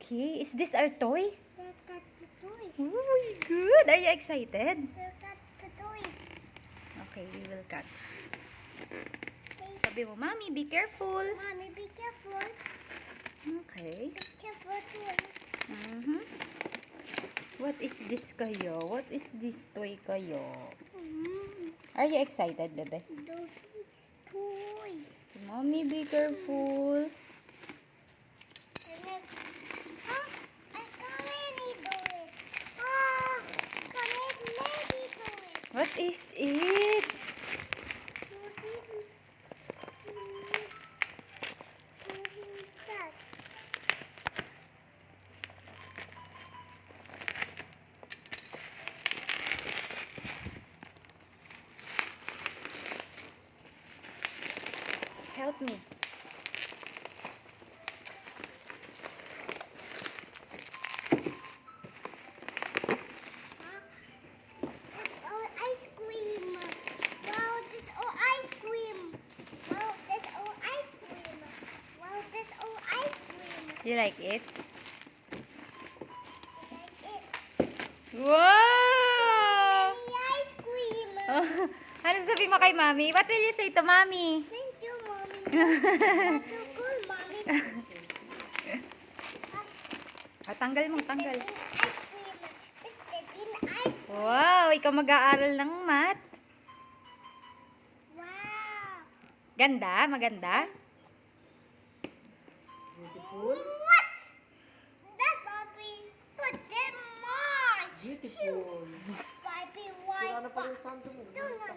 Okay, is this our toy? Look at the toys. Oh my god, are you excited? Look at the toys. Okay, we will cut. Hey, Sabi mo, Mommy, be careful. Mommy, be careful. Okay. Be careful too. Mhm. What is this kayo? What is this toy kayo? Are you excited, bebe? Those toys. Mommy, be careful. And then, I can't really do it. Oh, can't maybe do it. What is it? Who's that? Help me. Oh, ice cream. Wow, this oh ice cream. Wow, this oh ice cream. Wow, this oh ice cream. You like it? Like it. Wow! Many ice cream. Oh, ano sabi mo kay Mommy? What will you say to Mommy? Thank you, mommy. That's so cool, mommy. Tanggal mo, tanggal. Mr. Bean ice cream. Mr. Bean ice cream. Wow, ikaw mag-aaral ng math. Wow. Ganda? Maganda? What? That Bobby's put them on. Beautiful. Bobby, why? Sira na pala yung sando mo. No, no, no.